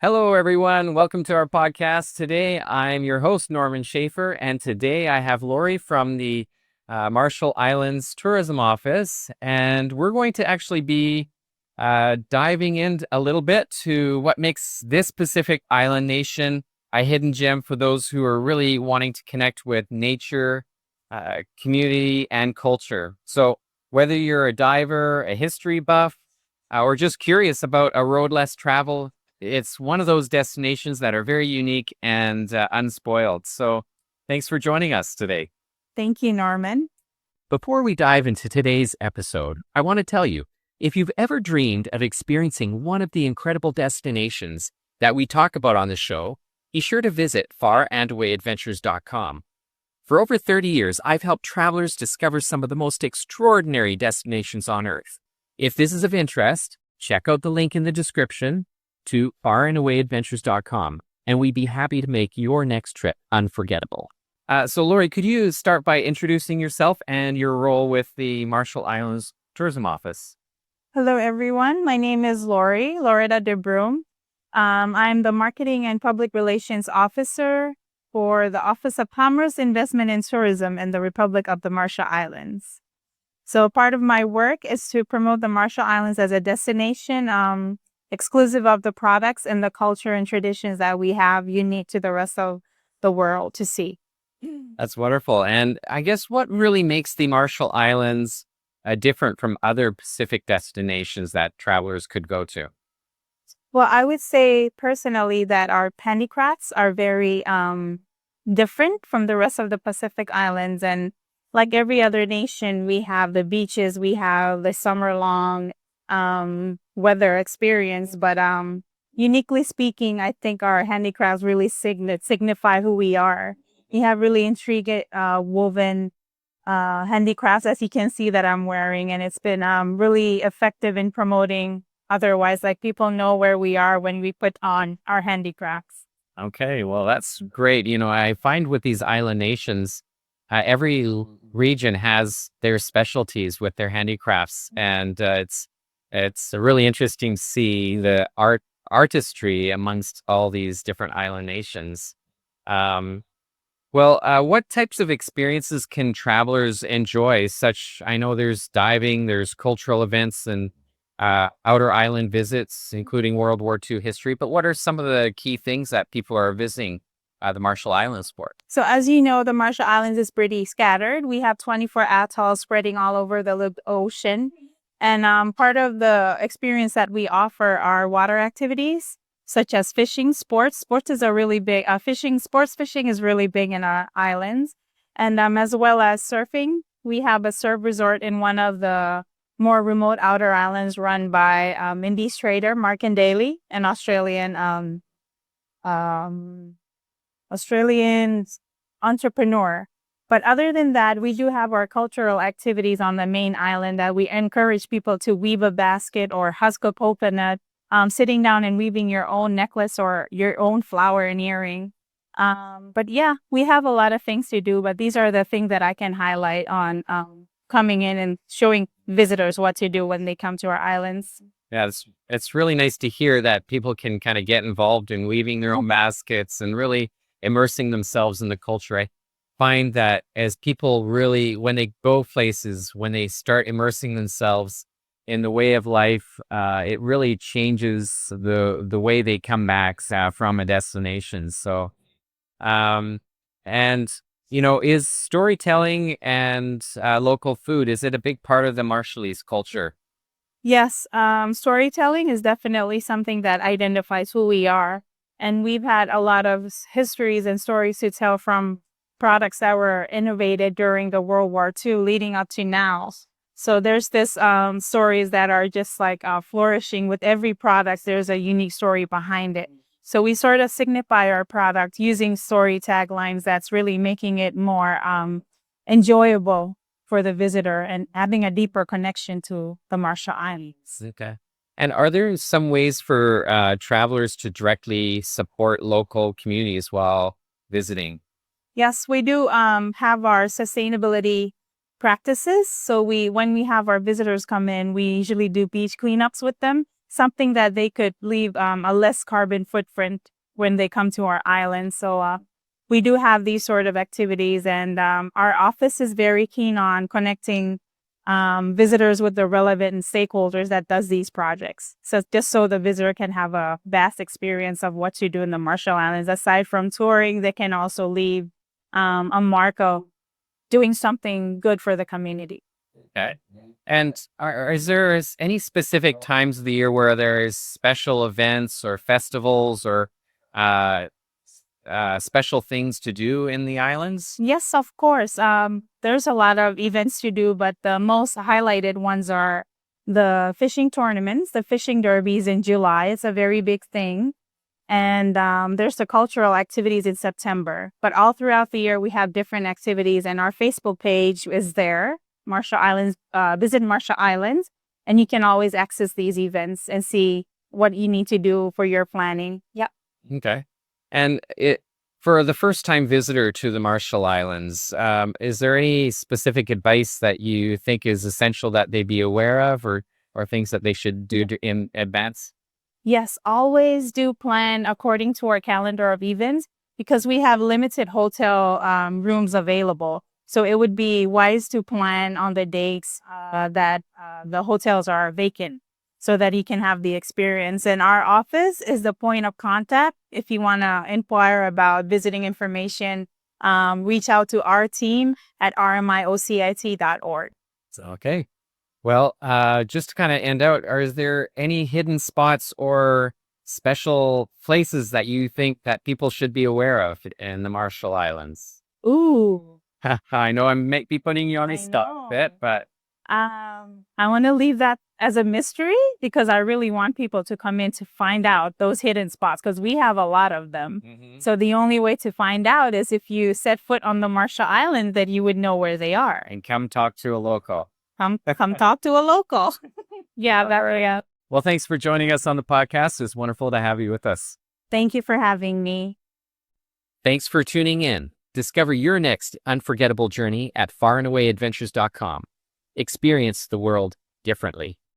Hello, everyone. Welcome to our podcast. Today, I'm your host, Norman Schafer, and today I have Lori from the Marshall Islands Tourism Office, and we're going to actually be diving in a little bit to what makes this Pacific island nation a hidden gem for those who are really wanting to connect with nature, community, and culture. So, whether you're a diver, a history buff, or just curious about a road less traveled, it's one of those destinations that are very unique and unspoiled. So thanks for joining us today. Thank you, Norman. Before we dive into today's episode, I want to tell you, if you've ever dreamed of experiencing one of the incredible destinations that we talk about on the show, be sure to visit farandawayadventures.com. For over 30 years, I've helped travelers discover some of the most extraordinary destinations on Earth. If this is of interest, check out the link in the description to farandawayadventures.com, and we'd be happy to make your next trip unforgettable. So, Lori, could you start by introducing yourself and your role with the Marshall Islands Tourism Office? Hello, everyone. My name is Lori Loretta De Bru. I'm the Marketing and Public Relations Officer for the Office of Commerce, Investment, and Tourism in the Republic of the Marshall Islands. So part of my work is to promote the Marshall Islands as a destination exclusive of the products and the culture and traditions that we have unique to the rest of the world to see. That's wonderful. And I guess what really makes the Marshall Islands different from other Pacific destinations that travelers could go to? Well, I would say personally that our handicrafts are very different from the rest of the Pacific Islands. And like every other nation, we have the beaches, we have the summer-long weather experience, but uniquely speaking, I think our handicrafts really signify who we are. We have really intricate woven handicrafts, as you can see that I'm wearing, and it's been really effective in promoting. Otherwise, like people know where we are when we put on our handicrafts. Okay, well, that's great. You know, I find with these island nations, every region has their specialties with their handicrafts, and it's really interesting to see the artistry amongst all these different island nations. What types of experiences can travelers enjoy? I know there's diving, there's cultural events, and outer island visits, including World War II history. But what are some of the key things that people are visiting the Marshall Islands for? So as you know, the Marshall Islands is pretty scattered. We have 24 atolls spreading all over the ocean. And part of the experience that we offer are water activities, such as fishing, sports. Sports is a really big, sports fishing is really big in our islands. And as well as surfing, we have a surf resort in one of the more remote outer islands run by Indies trader Mark and Daly, an Australian entrepreneur. But other than that, we do have our cultural activities on the main island that we encourage people to weave a basket or husk a coconut, sitting down and weaving your own necklace or your own flower and earring. But yeah, we have a lot of things to do, but these are the things that I can highlight on coming in and showing visitors what to do when they come to our islands. Yeah, it's really nice to hear that people can kind of get involved in weaving their own baskets and really immersing themselves in the culture. I find that as people really, when they go places, when they start immersing themselves in the way of life, it really changes the way they come back from a destination. So, and you know, is storytelling and local food, is it a big part of the Marshallese culture? Yes, storytelling is definitely something that identifies who we are. And we've had a lot of histories and stories to tell from products that were innovated during the World War II leading up to now. So there's this stories that are just like flourishing with every product. There's a unique story behind it. So we sort of signify our product using story taglines that's really making it more enjoyable for the visitor and having a deeper connection to the Marshall Islands. Okay. And are there some ways for travelers to directly support local communities while visiting? Yes, we do have our sustainability practices. So when we have our visitors come in, we usually do beach cleanups with them. something that they could leave a less carbon footprint when they come to our island. So we do have these sort of activities, and our office is very keen on connecting visitors with the relevant stakeholders that does these projects. So just so the visitor can have a vast experience of what you do in the Marshall Islands. Aside from touring, they can also leave a mark of doing something good for the community. Okay. And is there any specific times of the year where there's special events or festivals or uh, special things to do in the islands? Yes, of course. There's a lot of events to do, but the most highlighted ones are the fishing tournaments, the fishing derbies in July. It's a very big thing. And there's the cultural activities in September. But all throughout the year, we have different activities, and our Facebook page is there, Marshall Islands, visit Marshall Islands, and you can always access these events and see what you need to do for your planning. Yep. Okay. And for the first-time visitor to the Marshall Islands, is there any specific advice that you think is essential that they be aware of, or things that they should do in advance? Yes, always do plan according to our calendar of events because we have limited hotel rooms available. So it would be wise to plan on the dates that the hotels are vacant so that he can have the experience. And our office is the point of contact. If you want to inquire about visiting information, reach out to our team at rmiocit.org. Okay. Well, just to kind of end out, is there any hidden spots or special places that you think that people should be aware of in the Marshall Islands? Ooh. I know I might be putting you on a I stuff bit, know. but I want to leave that as a mystery because I really want people to come in to find out those hidden spots because we have a lot of them. So the only way to find out is if you set foot on the Marshall Island that you would know where they are. and come talk to a local. Come talk to a local. Yeah, yeah. Well, thanks for joining us on the podcast. It's wonderful to have you with us. Thank you for having me. Thanks for tuning in. Discover your next unforgettable journey at farandawadventures.com. Experience the world differently.